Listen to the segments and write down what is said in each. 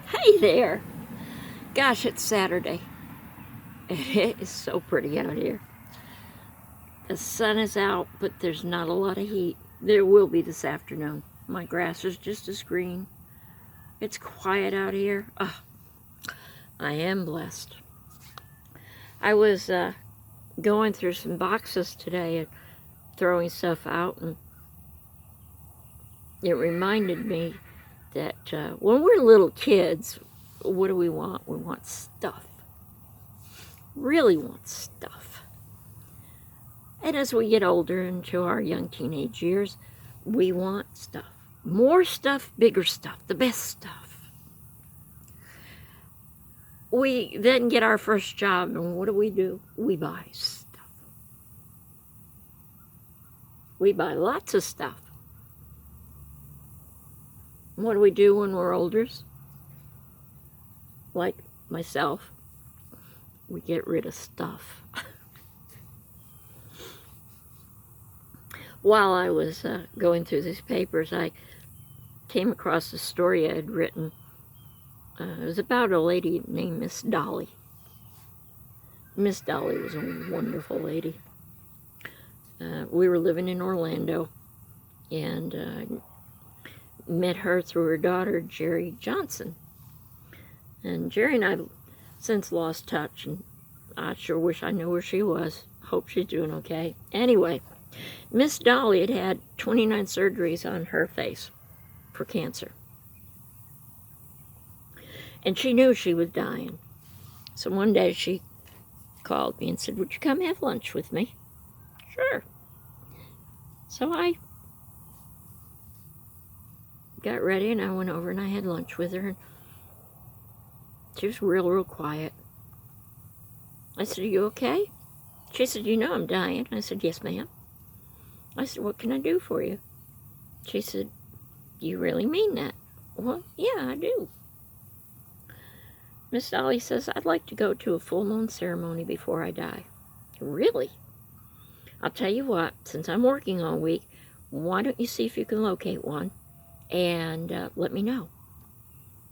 Hey there! Gosh, it's Saturday. And it is so pretty out here. The sun is out, but there's not a lot of heat. There will be this afternoon. My grass is just as green. It's quiet out here. Oh, I am blessed. I was going through some boxes today and throwing stuff out, and it reminded me that when we're little kids, what do we want? We want stuff. Really want stuff. And as we get older into our young teenage years, we want stuff. More stuff, bigger stuff, the best stuff. We then get our first job, and what do? We buy stuff. We buy lots of stuff. What do we do when we're older? Like myself, we get rid of stuff. While I was going through these papers, I came across a story I had written. It was about a lady named Miss Dolly. Miss Dolly was a wonderful lady. We were living in Orlando, and met her through her daughter, Jerry Johnson. And Jerry and I have since lost touch, and I sure wish I knew where she was. Hope she's doing okay. Anyway, Miss Dolly had had 29 surgeries on her face for cancer. And she knew she was dying. So one day she called me and said, "Would you come have lunch with me?" Sure. So I got ready and I went over and I had lunch with her. And she was real quiet. I said, "Are you okay?" She said, "You know I'm dying." I said, "Yes, ma'am." I said, "What can I do for you?" She said, "Do you really mean that?" "Well, yeah, I do." Miss Dolly says, "I'd like to go to a full moon ceremony before I die." "Really?" "I'll tell you what, since I'm working all week, why don't you see if you can locate one and let me know."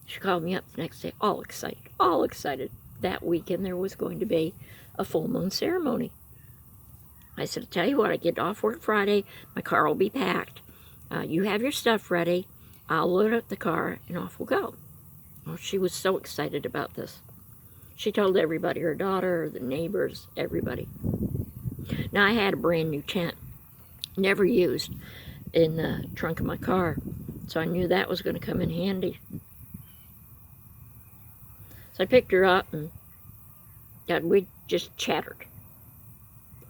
She called me up the next day, all excited. That weekend there was going to be a full moon ceremony. I said, "I'll tell you what, I get off work Friday, my car will be packed. You have your stuff ready, I'll load up the car, and off we'll go." Well, she was so excited about this. She told everybody, her daughter, the neighbors, everybody. Now, I had a brand new tent, never used, in the trunk of my car, so I knew that was going to come in handy. So I picked her up, and God, we just chattered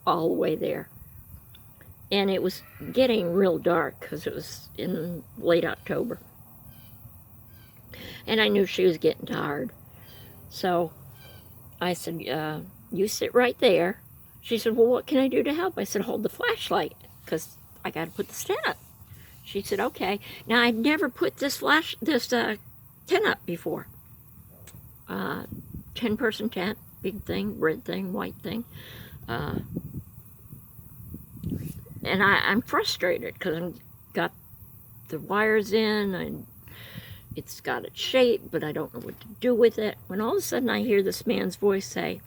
all the way there. And it was getting real dark because it was in late October. And I knew she was getting tired. So I said, "You sit right there." She said, "Well, what can I do to help?" I said, "Hold the flashlight because I got to put the tent up." She said, "Okay." Now, I'd never put this tent up before. 10-person tent, big thing, red thing, white thing. And I'm frustrated because I've got the wires in, and it's got its shape, but I don't know what to do with it. When all of a sudden I hear this man's voice say,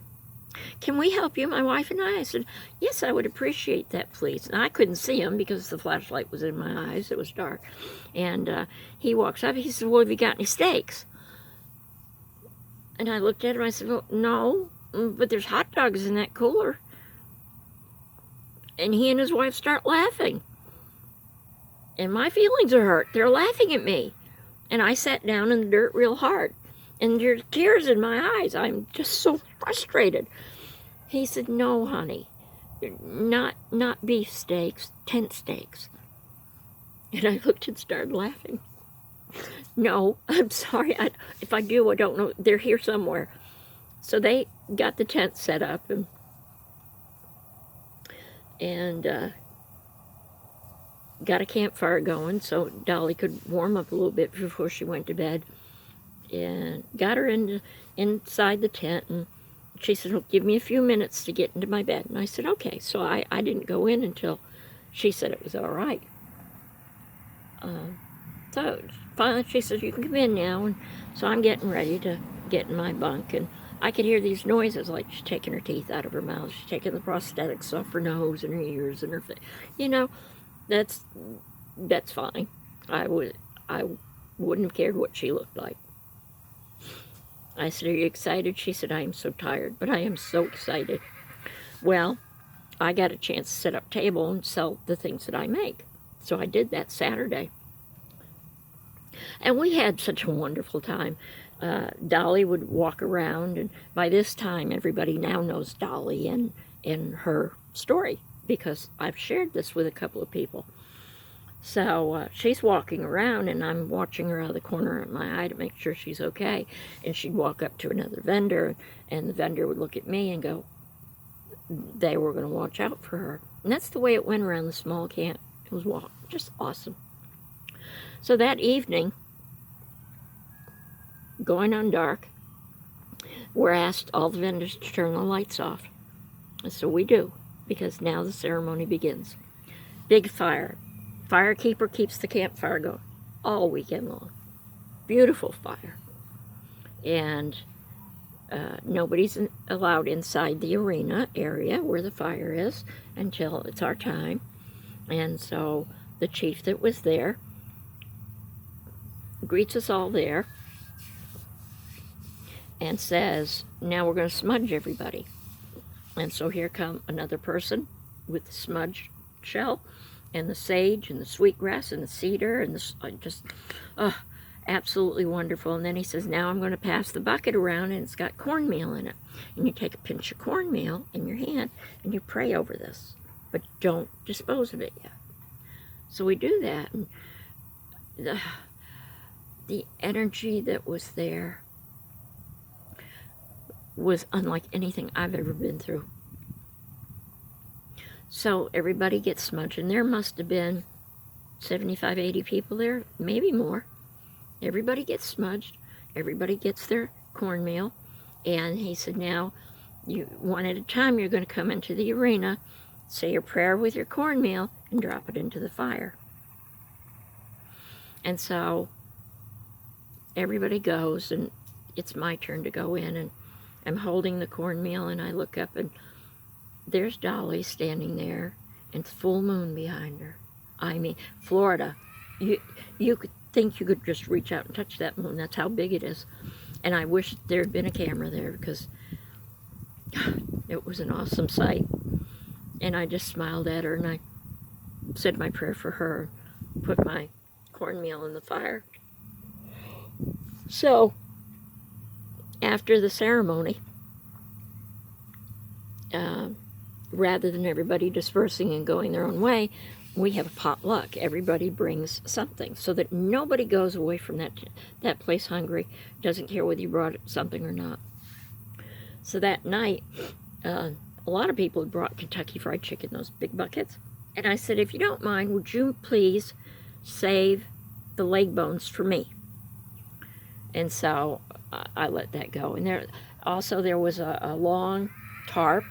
"Can we help you, my wife and I?" I said, "Yes, I would appreciate that, please." And I couldn't see him because the flashlight was in my eyes. It was dark. And he walks up, he said, "Well, have you got any steaks?" And I looked at him, I said, "Well, no, but there's hot dogs in that cooler." And he and his wife start laughing. And my feelings are hurt. They're laughing at me. And I sat down in the dirt real hard. And there's tears in my eyes. I'm just so frustrated. He said, "No, honey, not beef steaks, tent steaks." And I looked and started laughing. "No, I'm sorry. If I do, I don't know. They're here somewhere." So they got the tent set up and got a campfire going so Dolly could warm up a little bit before she went to bed. And got her inside the tent, and she said, "Well, give me a few minutes to get into my bed." And I said, "Okay." So I didn't go in until she said it was all right. So finally she said, you can come in now. And so I'm getting ready to get in my bunk, and I could hear these noises, like she's taking her teeth out of her mouth, she's taking the prosthetics off her nose and her ears and her face. You know, that's fine. I wouldn't have cared what she looked like. I said, are you excited? She said, I am so tired, but I am so excited. Well, I got a chance to set up a table and sell the things that I make. So I did that Saturday. And we had such a wonderful time. Dolly would walk around, and by this time, everybody now knows Dolly and her story, because I've shared this with a couple of people. So she's walking around, and I'm watching her out of the corner of my eye to make sure she's okay. And she'd walk up to another vendor, and the vendor would look at me and go, they were going to watch out for her. And that's the way it went around the small camp. It was just awesome. So that evening, going on dark, we're asked, all the vendors, to turn the lights off. And so we do, because now the ceremony begins. Big fire. Firekeeper keeps the campfire going all weekend long. Beautiful fire. And nobody's allowed inside the arena area where the fire is until it's our time. And so the chief that was there greets us all there and says, now we're going to smudge everybody. And so here come another person with the smudge shell and the sage and the sweetgrass and the cedar and absolutely wonderful. And then he says, now I'm going to pass the bucket around, and it's got cornmeal in it. And you take a pinch of cornmeal in your hand and you pray over this, but don't dispose of it yet. So we do that, and the energy that was there was unlike anything I've ever been through. So everybody gets smudged, and there must have been 75, 80 people there, maybe more. Everybody gets smudged. Everybody gets their cornmeal. And he said, now, one at a time, you're going to come into the arena, say your prayer with your cornmeal, and drop it into the fire. And so everybody goes, and it's my turn to go in, and I'm holding the cornmeal, and I look up, and there's Dolly standing there, and it's full moon behind her. I mean, Florida, you could think you could just reach out and touch that moon. That's how big it is. And I wish there had been a camera there, because it was an awesome sight. And I just smiled at her, and I said my prayer for her, put my cornmeal in the fire. So, after the ceremony, rather than everybody dispersing and going their own way, we have a potluck. Everybody brings something so that nobody goes away from that place hungry, doesn't care whether you brought something or not. So that night, a lot of people had brought Kentucky Fried Chicken, those big buckets. And I said, if you don't mind, would you please save the leg bones for me? And so I let that go. And there was a long tarp,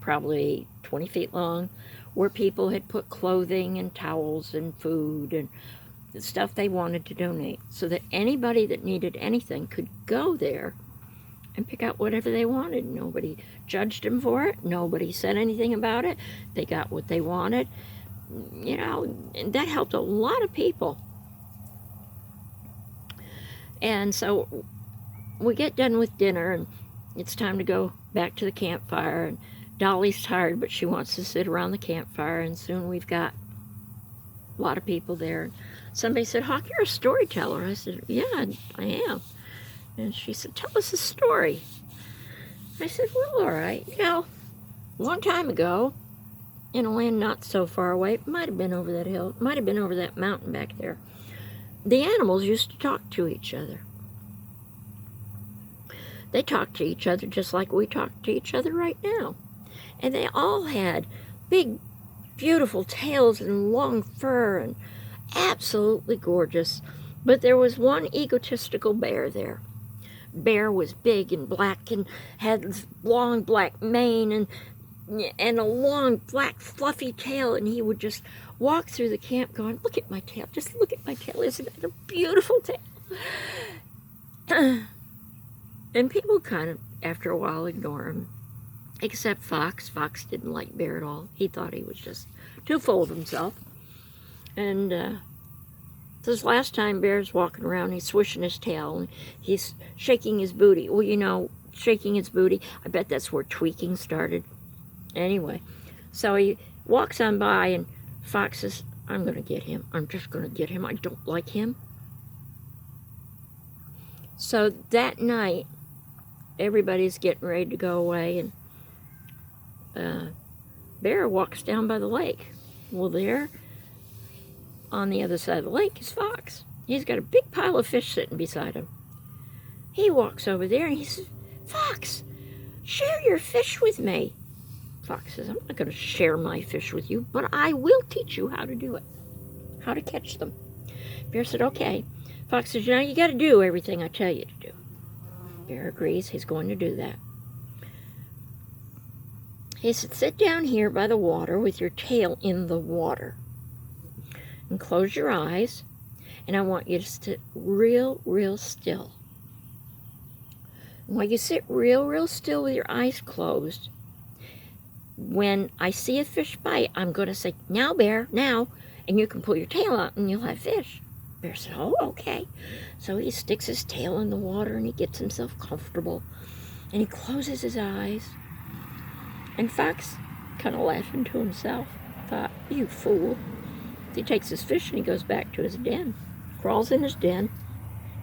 probably 20 feet long, where people had put clothing and towels and food and the stuff they wanted to donate, so that anybody that needed anything could go there and pick out whatever they wanted. Nobody judged them for it. Nobody said anything about it. They got what they wanted. You know, and that helped a lot of people. And so we get done with dinner, and it's time to go back to the campfire. And Dolly's tired, but she wants to sit around the campfire, and soon we've got a lot of people there. Somebody said, Hawk, you're a storyteller. I said, yeah, I am. And she said, tell us a story. I said, well, all right. You know, a long time ago, in a land not so far away, it might have been over that hill, it might have been over that mountain back there, the animals used to talk to each other. They talked to each other just like we talk to each other right now. And they all had big, beautiful tails and long fur and absolutely gorgeous. But there was one egotistical bear there. Bear was big and black and had this long black mane, and and a long, black, fluffy tail, and he would just walk through the camp going, look at my tail, just look at my tail, isn't it a beautiful tail? And people kind of, after a while, ignore him. Except Fox. Fox didn't like Bear at all. He thought he was just too full of himself. And this last time Bear's walking around, he's swishing his tail, and he's shaking his booty. Well, you know, shaking his booty, I bet that's where tweaking started. Anyway, so he walks on by, and Fox says, I'm going to get him. I'm just going to get him. I don't like him. So that night, everybody's getting ready to go away, and Bear walks down by the lake. Well, there, on the other side of the lake, is Fox. He's got a big pile of fish sitting beside him. He walks over there, and he says, Fox, share your fish with me. Fox says, I'm not going to share my fish with you, but I will teach you how to do it, how to catch them. Bear said, okay. Fox says, you got to do everything I tell you to do. Bear agrees. He's going to do that. He said, sit down here by the water with your tail in the water. And close your eyes. And I want you to sit real, real still. And while you sit real, real still with your eyes closed, when I see a fish bite, I'm going to say, now, Bear, now. And you can pull your tail out and you'll have fish. Bear said, oh, okay. So he sticks his tail in the water and he gets himself comfortable. And he closes his eyes. And Fox, kind of laughing to himself, thought, you fool. He takes his fish and he goes back to his den. Crawls in his den.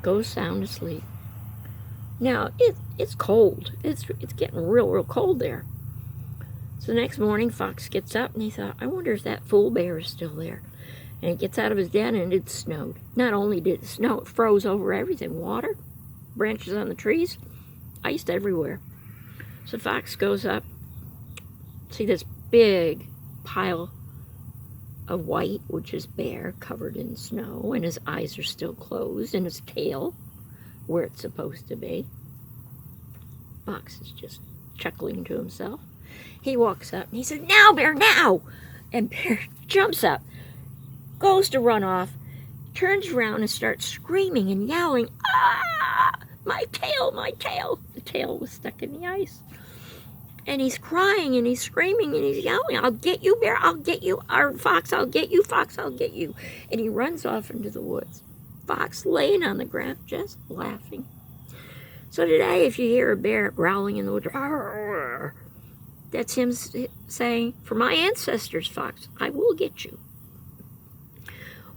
Goes sound asleep. Now, it's cold. It's getting real, real cold there. So the next morning, Fox gets up and he thought, I wonder if that fool Bear is still there. And he gets out of his den and it snowed. Not only did it snow, it froze over everything. Water, branches on the trees, iced everywhere. So Fox goes up, see this big pile of white, which is Bear, covered in snow, and his eyes are still closed, and his tail where it's supposed to be. Fox is just chuckling to himself. He walks up and he says, now, Bear, now! And Bear jumps up, goes to run off, turns around and starts screaming and yelling, ah, my tail, my tail. The tail was stuck in the ice. And he's crying and he's screaming and he's yelling, I'll get you, Bear, I'll get you. Or Fox, I'll get you, Fox, I'll get you. And he runs off into the woods. Fox laying on the ground, just laughing. So today, if you hear a bear growling in the woods, arr, that's him saying, for my ancestors, Fox, I will get you.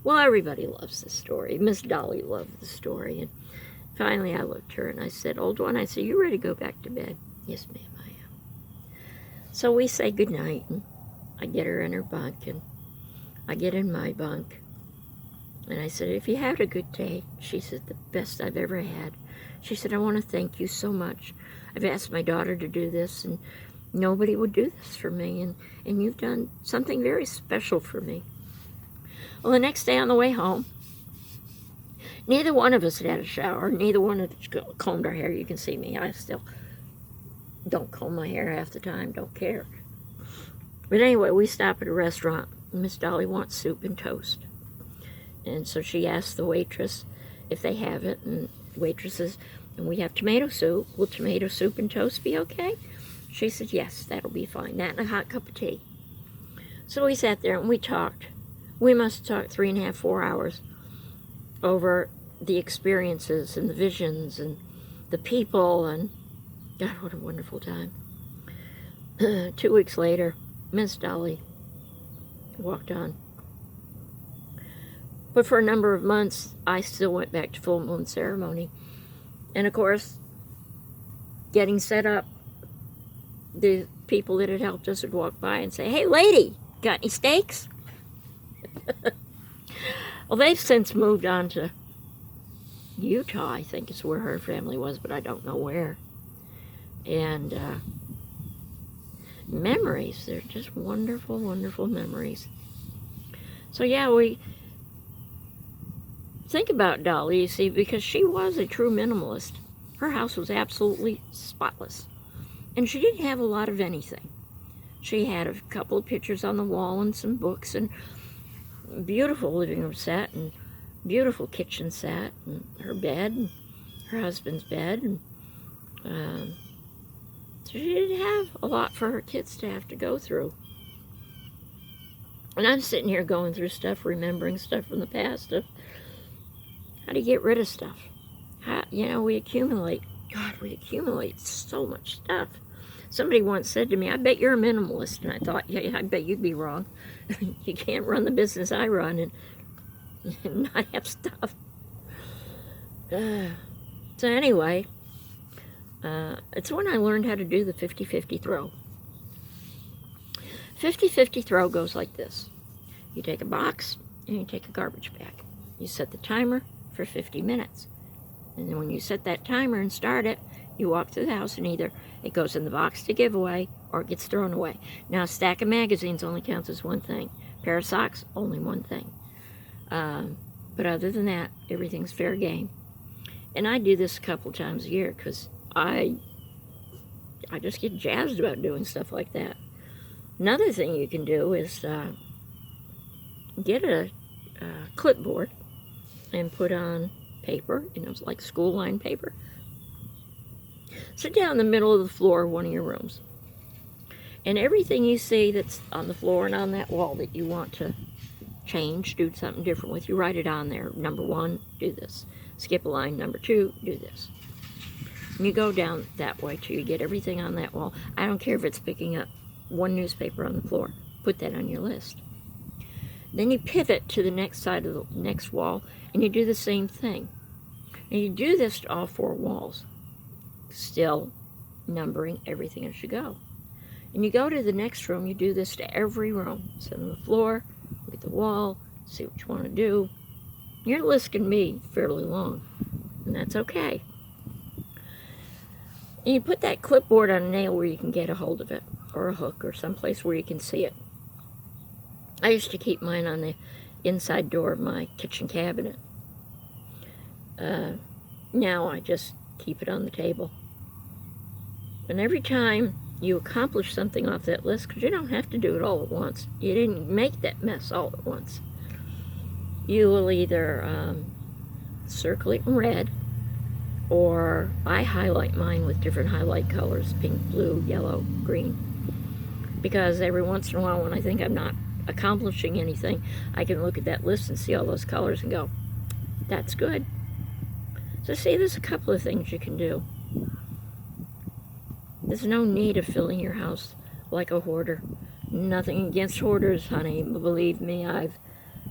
Well, everybody loves the story. Miss Dolly loved the story. And finally, I looked at her and I said, old one, I said, you ready to go back to bed? Yes, ma'am, I am. So we say goodnight, and I get her in her bunk, and I get in my bunk. And I said, if you had a good day, she said, the best I've ever had. She said, I want to thank you so much. I've asked my daughter to do this, and nobody would do this for me, and you've done something very special for me. Well, the next day on the way home, neither one of us had had a shower. Neither one of us combed our hair. You can see me. I still don't comb my hair half the time. Don't care. But anyway, we stop at a restaurant. Miss Dolly wants soup and toast. And so she asked the waitress if they have it. And the waitress says, and we have tomato soup. Will tomato soup and toast be okay? She said, yes, that'll be fine. That and a hot cup of tea. So we sat there and we talked. We must have talked 3.5, 4 hours over the experiences and the visions and the people, and God, what a wonderful time. 2 weeks later, Miss Dolly walked on. But for a number of months, I still went back to full moon ceremony. And of course, getting set up, the people that had helped us would walk by and say, hey, lady, got any steaks? Well, they've since moved on to Utah, I think is where her family was, but I don't know where. And memories, they're just wonderful, wonderful memories. So yeah, we think about Dolly, you see, because she was a true minimalist. Her house was absolutely spotless. And she didn't have a lot of anything. She had a couple of pictures on the wall and some books and beautiful living room set and beautiful kitchen set and her bed and her husband's bed. And so she didn't have a lot for her kids to have to go through. And I'm sitting here going through stuff, remembering stuff from the past of how to get rid of stuff. How, we accumulate. God, we accumulate so much stuff. Somebody once said to me, I bet you're a minimalist. And I thought, yeah, I bet you'd be wrong. You can't run the business I run and not have stuff. So anyway, it's when I learned how to do the 50-50 throw. 50-50 throw goes like this. You take a box and you take a garbage bag. You set the timer for 50 minutes. And then when you set that timer and start it, you walk through the house and either it goes in the box to give away or it gets thrown away. Now, a stack of magazines only counts as one thing. A pair of socks, only one thing. But other than that, everything's fair game. And I do this a couple times a year because I just get jazzed about doing stuff like that. Another thing you can do is get a clipboard and put on paper, like school line paper. Sit down in the middle of the floor of one of your rooms. And everything you see that's on the floor and on that wall that you want to change, do something different with, you write it on there. Number 1, do this. Skip a line. Number 2, do this. And you go down that way till you get everything on that wall. I don't care if it's picking up one newspaper on the floor. Put that on your list. Then you pivot to the next side of the next wall and you do the same thing. And you do this to all 4 walls, still numbering everything as you go. And you go to the next room, you do this to every room. Sit on the floor, look at the wall, see what you want to do. Your list can be fairly long, and that's okay. And you put that clipboard on a nail where you can get a hold of it, or a hook, or someplace where you can see it. I used to keep mine on the inside door of my kitchen cabinet. Now I just keep it on the table. And every time you accomplish something off that list, because you don't have to do it all at once. You didn't make that mess all at once. You will either circle it in red, or I highlight mine with different highlight colors, pink, blue, yellow, green. Because every once in a while when I think I'm not accomplishing anything, I can look at that list and see all those colors and go, that's good. So see, there's a couple of things you can do. There's no need of filling your house like a hoarder. Nothing against hoarders, honey. Believe me, I've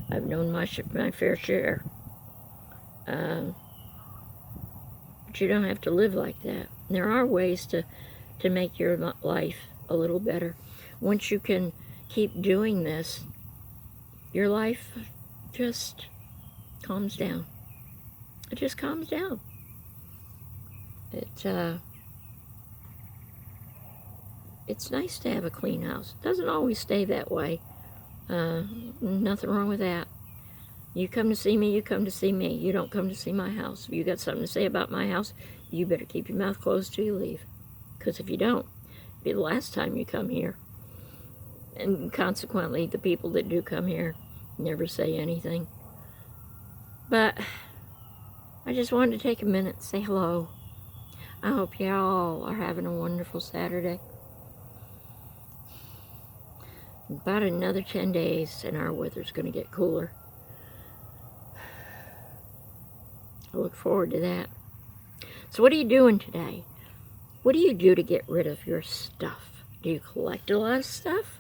known my fair share. But you don't have to live like that. There are ways to make your life a little better. Once you can keep doing this, your life just calms down. It just calms down. It's nice to have a clean house. It doesn't always stay that way. Nothing wrong with that. You come to see me, you come to see me. You don't come to see my house. If you got something to say about my house, you better keep your mouth closed till you leave. Because if you don't, it'll be the last time you come here. And consequently, the people that do come here never say anything. But I just wanted to take a minute and say hello. I hope y'all are having a wonderful Saturday. About another 10 days and our weather's going to get cooler. I look forward to that. So what are you doing today? What do you do to get rid of your stuff? Do you collect a lot of stuff?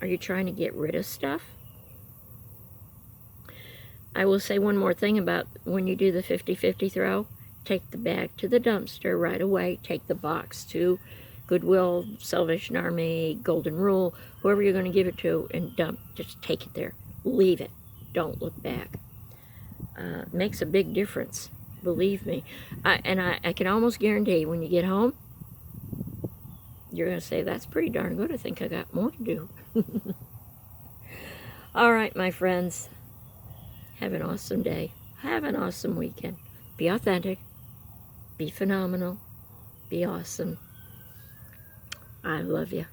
Are you trying to get rid of stuff? I will say one more thing about when you do the 50-50 throw. Take the bag to the dumpster right away. Take the box to Goodwill, Salvation Army, Golden Rule, whoever you're going to give it to, and dump. Just take it there. Leave it. Don't look back. It makes a big difference. Believe me. I can almost guarantee when you get home, you're going to say, that's pretty darn good. I think I got more to do. All right, my friends. Have an awesome day. Have an awesome weekend. Be authentic. Be phenomenal. Be awesome. I love you.